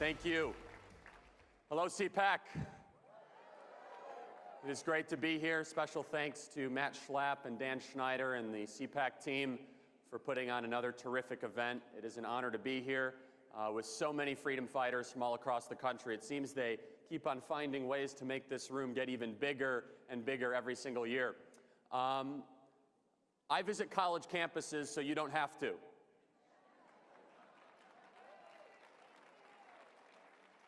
Thank you. Hello, CPAC. It is great to be here. Special thanks to Matt Schlapp and Dan Schneider and the CPAC team for putting on another terrific event. It is an honor to be here with so many freedom fighters from all across the country. It seems they keep on finding ways to make this room get even bigger and bigger every single year. I visit college campuses so you don't have to.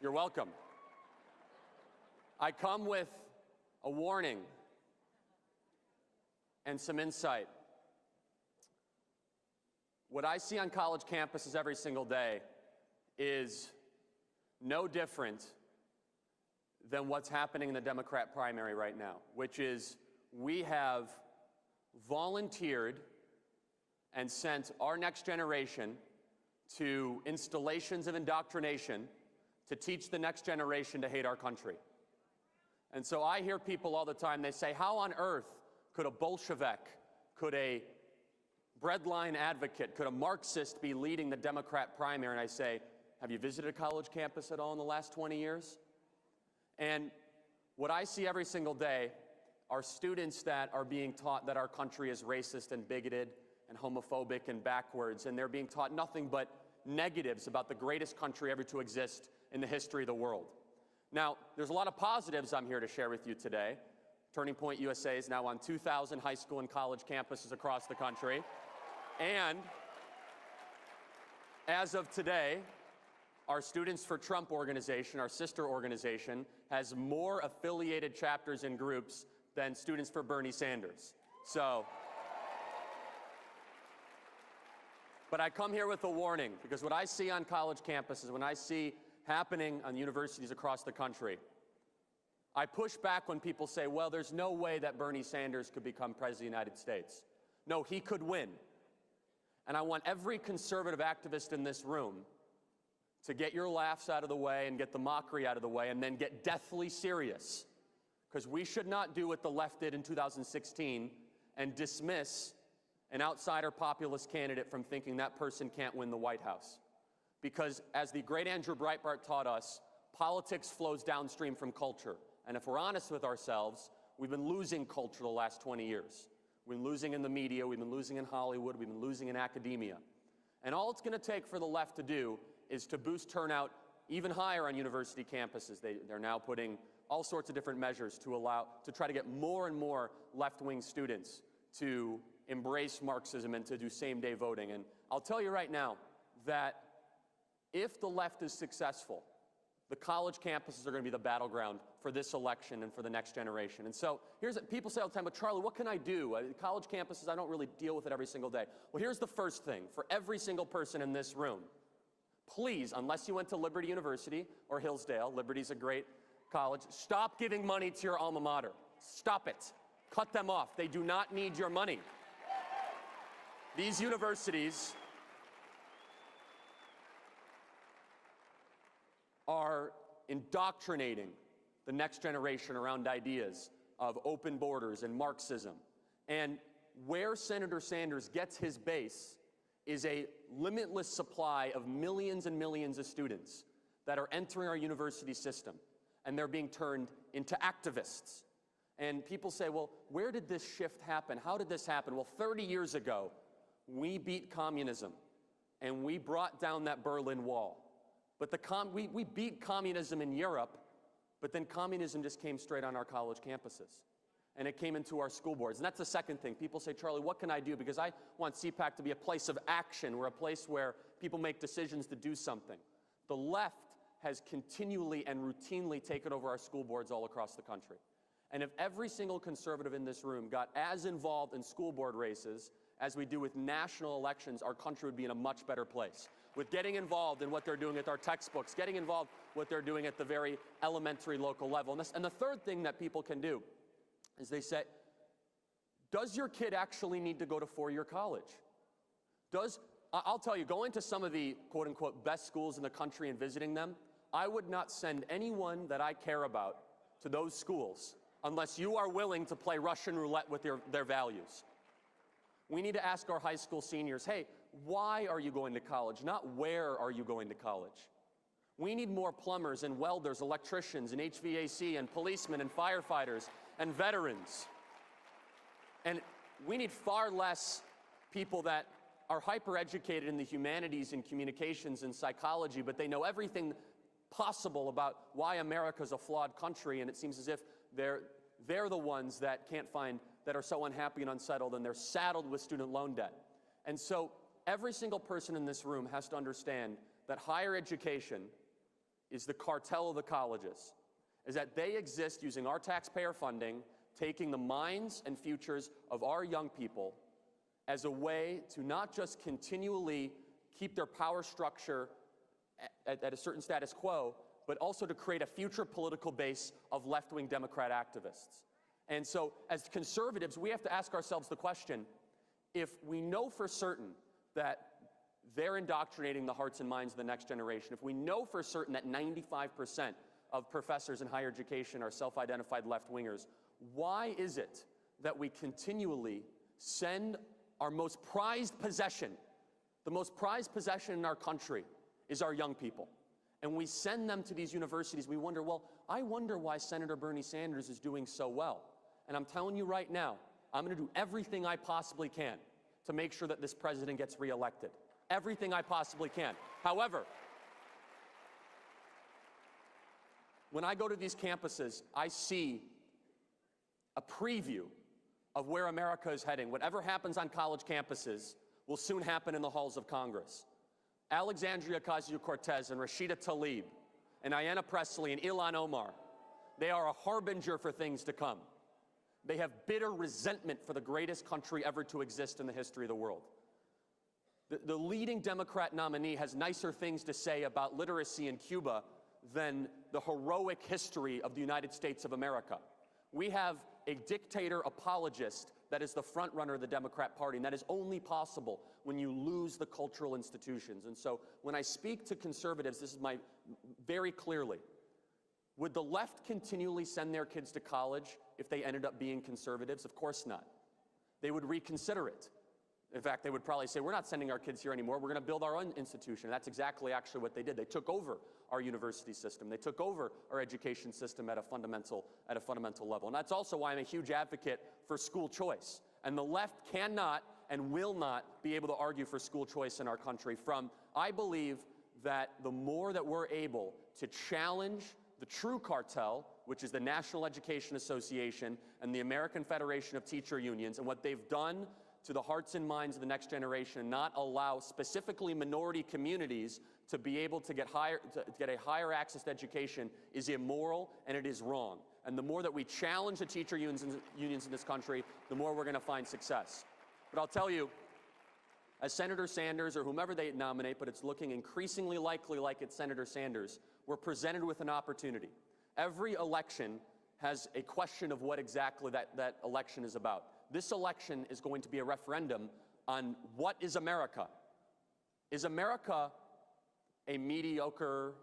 You're welcome. I come with a warning and some insight. What I see on college campuses every single day is no different than what's happening in the Democrat primary right now, which is we have volunteered and sent our next generation to installations of indoctrination to teach the next generation to hate our country. And so I hear people all the time, they say, how on earth could a Bolshevik, could a breadline advocate, could a Marxist be leading the Democrat primary? And I say, have you visited a college campus at all in the last 20 years? And what I see every single day are students that are being taught that our country is racist and bigoted and homophobic and backwards, and they're being taught nothing but negatives about the greatest country ever to exist in the history of the world. Now, there's a lot of positives I'm here to share with you today. Turning Point USA is now on 2,000 high school and college campuses across the country. And as of today, our Students for Trump organization, our sister organization, has more affiliated chapters and groups than Students for Bernie Sanders. But I come here with a warning, because what I see on college campuses, when I see happening on universities across the country, I push back when people say, well, there's no way that Bernie Sanders could become president of the United States. No, he could win. And I want every conservative activist in this room to get your laughs out of the way and get the mockery out of the way and then get deathly serious. Because we should not do what the left did in 2016 and dismiss an outsider populist candidate from thinking that person can't win the White House. Because as the great Andrew Breitbart taught us, politics flows downstream from culture. And if we're honest with ourselves, we've been losing culture the last 20 years. We've been losing in the media, we've been losing in Hollywood, we've been losing in academia. And all it's going to take for the left to do is to boost turnout even higher on university campuses. They're now putting all sorts of different measures to try to get more and more left-wing students to embrace Marxism and to do same-day voting. And I'll tell you right now that if the left is successful, the college campuses are going to be the battleground for this election and for the next generation. And so people say all the time, but Charlie, what can I do? College campuses, I don't really deal with it every single day. Well, here's the first thing for every single person in this room. Please, unless you went to Liberty University or Hillsdale, Liberty's a great college, stop giving money to your alma mater. Stop it. Cut them off. They do not need your money. These universities are indoctrinating the next generation around ideas of open borders and Marxism. And where Senator Sanders gets his base is a limitless supply of millions and millions of students that are entering our university system, and they're being turned into activists. And people say, well, where did this shift happen? How did this happen? Well, 30 years ago, we beat communism, and we brought down that Berlin Wall. But we beat communism in Europe, but then communism just came straight on our college campuses. And it came into our school boards. And that's the second thing. People say, Charlie, what can I do? Because I want CPAC to be a place of action, or a place where people make decisions to do something. The left has continually and routinely taken over our school boards all across the country. And if every single conservative in this room got as involved in school board races as we do with national elections, our country would be in a much better place. With getting involved in what they're doing with our textbooks, getting involved in what they're doing at the very elementary local level. And the third thing that people can do is they say, does your kid actually need to go to four-year college? I'll tell you, going to some of the quote-unquote best schools in the country and visiting them, I would not send anyone that I care about to those schools unless you are willing to play Russian roulette with their values. We need to ask our high school seniors, hey, why are you going to college? Not where are you going to college? We need more plumbers and welders, electricians and HVAC and policemen and firefighters and veterans. And we need far less people that are hyper-educated in the humanities and communications and psychology, but they know everything possible about why America's a flawed country, and it seems as if they're the ones that can't find, that are so unhappy and unsettled, and they're saddled with student loan debt. And so every single person in this room has to understand that higher education is the cartel of the colleges, is that they exist using our taxpayer funding, taking the minds and futures of our young people as a way to not just continually keep their power structure at a certain status quo, but also to create a future political base of left-wing Democrat activists. And so, as conservatives, we have to ask ourselves the question, if we know for certain that they're indoctrinating the hearts and minds of the next generation, if we know for certain that 95% of professors in higher education are self-identified left-wingers, why is it that we continually send our most prized possession, the most prized possession in our country is our young people, and we send them to these universities? We wonder, well, I wonder why Senator Bernie Sanders is doing so well. And I'm telling you right now, I'm going to do everything I possibly can to make sure that this president gets reelected. Everything I possibly can. However, when I go to these campuses, I see a preview of where America is heading. Whatever happens on college campuses will soon happen in the halls of Congress. Alexandria Ocasio-Cortez and Rashida Tlaib and Ayanna Pressley and Ilhan Omar, they are a harbinger for things to come. They have bitter resentment for the greatest country ever to exist in the history of the world. The leading Democrat nominee has nicer things to say about literacy in Cuba than the heroic history of the United States of America. We have a dictator apologist that is the front runner of the Democrat Party, and that is only possible when you lose the cultural institutions. And so when I speak to conservatives, this is very clearly, would the left continually send their kids to college if they ended up being conservatives? Of course not. They would reconsider it. In fact, they would probably say, we're not sending our kids here anymore. We're going to build our own institution. And that's exactly actually what they did. They took over our university system. They took over our education system at a fundamental level. And that's also why I'm a huge advocate for school choice. And the left cannot and will not be able to argue for school choice in our country. I believe that the more that we're able to challenge the true cartel, which is the National Education Association and the American Federation of Teacher Unions, and what they've done to the hearts and minds of the next generation, and not allow specifically minority communities to be able to get a higher access to education, is immoral and it is wrong. And the more that we challenge the teacher unions in this country, the more we're going to find success. But I'll tell you, as Senator Sanders or whomever they nominate, but it's looking increasingly likely like it's Senator Sanders, we're presented with an opportunity. Every election has a question of what exactly that election is about. This election is going to be a referendum on what is America. Is America a mediocre,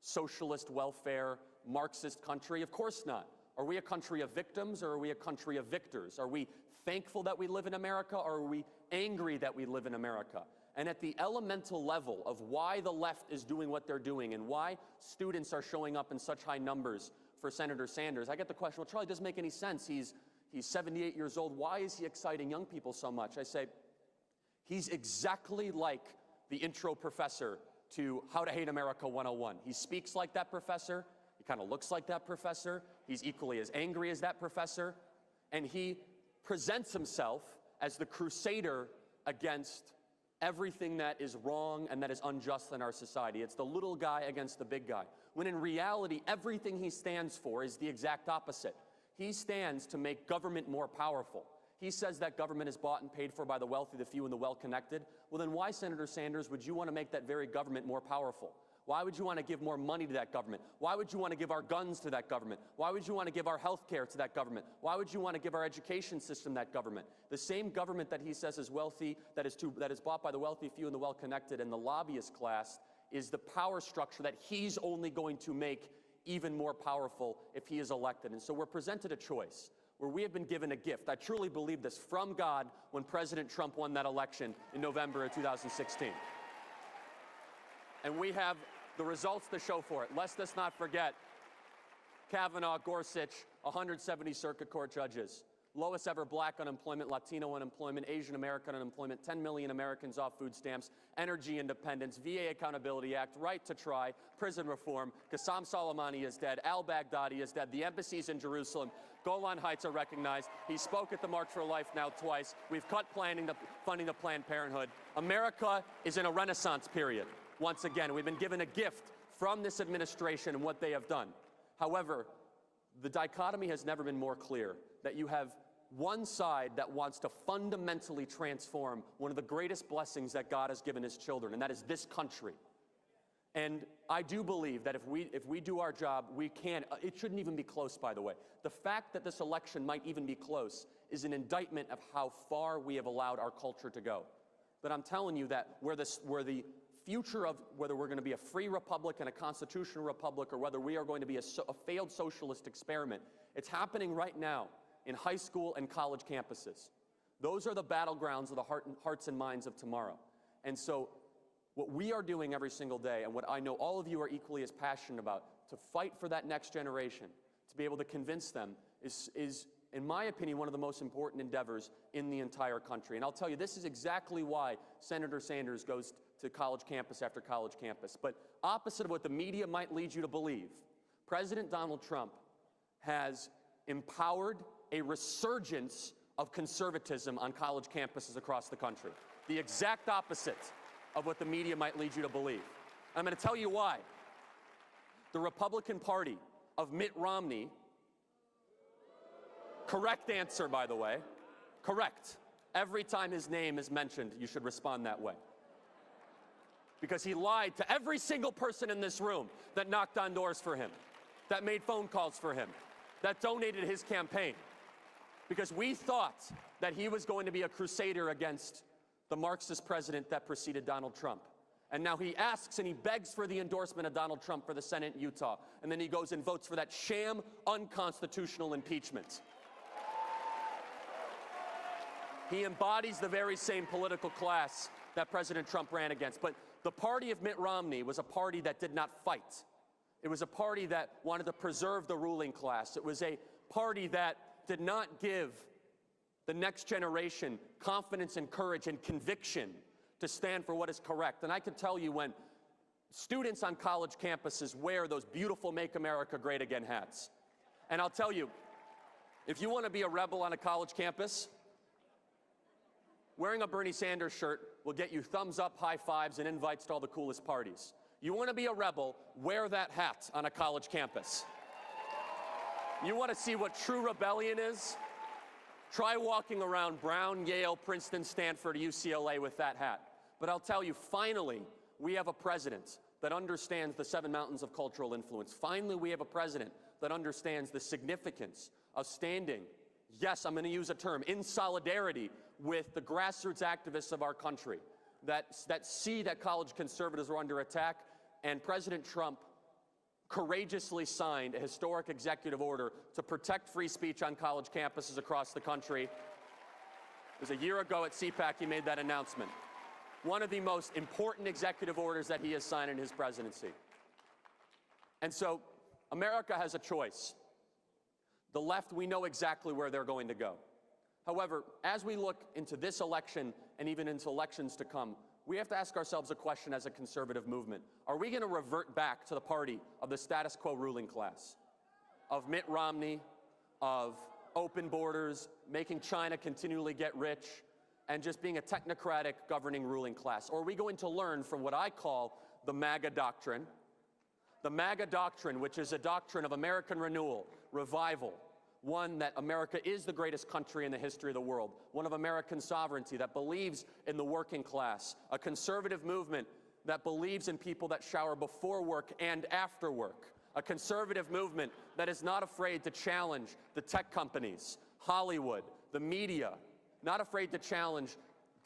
socialist, welfare, Marxist country? Of course not. Are we a country of victims or are we a country of victors? Are we thankful that we live in America or are we angry that we live in America? And at the elemental level of why the left is doing what they're doing and why students are showing up in such high numbers for Senator Sanders, I get the question, well, Charlie, it doesn't make any sense. He's 78 years old. Why is he exciting young people so much? I say, he's exactly like the intro professor to How to Hate America 101. He speaks like that professor. He kind of looks like that professor. He's equally as angry as that professor. And he presents himself as the crusader against everything that is wrong and that is unjust in our society. It's the little guy against the big guy. When in reality, everything he stands for is the exact opposite. He stands to make government more powerful. He says that government is bought and paid for by the wealthy, the few, and the well-connected. Well, then why, Senator Sanders, would you want to make that very government more powerful? Why would you want to give more money to that government? Why would you want to give our guns to that government? Why would you want to give our health care to that government? Why would you want to give our education system that government? The same government that he says is wealthy, that is bought by the wealthy, few, and the well-connected, and the lobbyist class, is the power structure that he's only going to make even more powerful if he is elected. And so we're presented a choice where we have been given a gift. I truly believe this from God when President Trump won that election in November of 2016. And we have The results to show for it. Let's just not forget Kavanaugh, Gorsuch, 170 circuit court judges. Lowest ever black unemployment, Latino unemployment, Asian American unemployment, 10 million Americans off food stamps, energy independence, VA Accountability Act, right to try, prison reform, Qassam Soleimani is dead, al-Baghdadi is dead, the embassies in Jerusalem, Golan Heights are recognized. He spoke at the March for Life now twice. We've cut funding to Planned Parenthood. America is in a renaissance period. Once again, we've been given a gift from this administration and what they have done. However, the dichotomy has never been more clear, that you have one side that wants to fundamentally transform one of the greatest blessings that God has given his children, and that is this country. And I do believe that if we do our job, we can. It shouldn't even be close, by the way. The fact that this election might even be close is an indictment of how far we have allowed our culture to go. But I'm telling you that where the future of whether we're going to be a free republic and a constitutional republic, or whether we are going to be a failed socialist experiment, it's happening right now in high school and college campuses. Those are the battlegrounds of the hearts and minds of tomorrow. And so what we are doing every single day, and what I know all of you are equally as passionate about, to fight for that next generation, to be able to convince them, is in my opinion, one of the most important endeavors in the entire country. And I'll tell you, this is exactly why Senator Sanders goes to college campus after college campus. But opposite of what the media might lead you to believe, President Donald Trump has empowered a resurgence of conservatism on college campuses across the country. The exact opposite of what the media might lead you to believe. I'm going to tell you why. The Republican Party of Mitt Romney, correct answer, by the way, correct. Every time his name is mentioned, you should respond that way. Because he lied to every single person in this room that knocked on doors for him, that made phone calls for him, that donated his campaign. Because we thought that he was going to be a crusader against the Marxist president that preceded Donald Trump. And now he asks and he begs for the endorsement of Donald Trump for the Senate in Utah. And then he goes and votes for that sham, unconstitutional impeachment. He embodies the very same political class that President Trump ran against. But the party of Mitt Romney was a party that did not fight. It was a party that wanted to preserve the ruling class. It was a party that did not give the next generation confidence and courage and conviction to stand for what is correct. And I can tell you, when students on college campuses wear those beautiful Make America Great Again hats, and I'll tell you, if you want to be a rebel on a college campus, wearing a Bernie Sanders shirt will get you thumbs up, high fives, and invites to all the coolest parties. You want to be a rebel, wear that hat on a college campus. You want to see what true rebellion is? Try walking around Brown, Yale, Princeton, Stanford, UCLA with that hat. But I'll tell you, finally, we have a president that understands the 7 mountains of cultural influence. Finally, we have a president that understands the significance of standing, yes, I'm going to use a term, in solidarity with the grassroots activists of our country that see that college conservatives are under attack. And President Trump courageously signed a historic executive order to protect free speech on college campuses across the country. It was a year ago at CPAC he made that announcement. One of the most important executive orders that he has signed in his presidency. And so America has a choice. The left, we know exactly where they're going to go. However, as we look into this election and even into elections to come, we have to ask ourselves a question as a conservative movement. Are we going to revert back to the party of the status quo ruling class, of Mitt Romney, of open borders, making China continually get rich, and just being a technocratic governing ruling class? Or are we going to learn from what I call the MAGA doctrine, which is a doctrine of American renewal, revival, one that America is the greatest country in the history of the world, one of American sovereignty that believes in the working class, a conservative movement that believes in people that shower before work and after work, a conservative movement that is not afraid to challenge the tech companies, Hollywood, the media, not afraid to challenge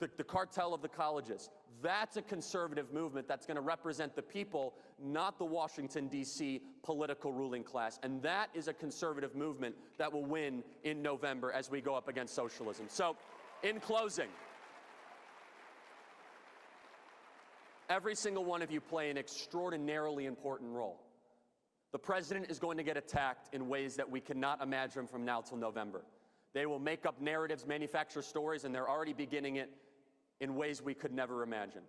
the cartel of the colleges. That's a conservative movement that's going to represent the people, not the Washington, D.C. political ruling class. And that is a conservative movement that will win in November as we go up against socialism. So, in closing, Every single one of you play an extraordinarily important role. The president is going to get attacked in ways that we cannot imagine from now till November. They will make up narratives, manufacture stories, and they're already beginning it in ways we could never imagine.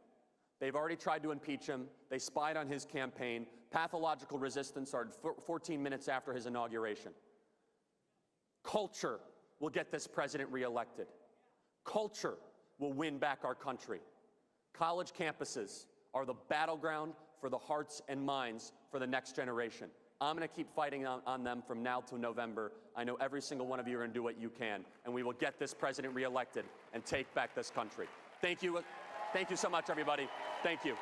They've already tried to impeach him. They spied on his campaign. Pathological resistance started 14 minutes after his inauguration. Culture will get this president reelected. Culture will win back our country. College campuses are the battleground for the hearts and minds for the next generation. I'm going to keep fighting on them from now to November. I know every single one of you are going to do what you can, and we will get this president reelected and take back this country. Thank you. Thank you so much, everybody. Thank you.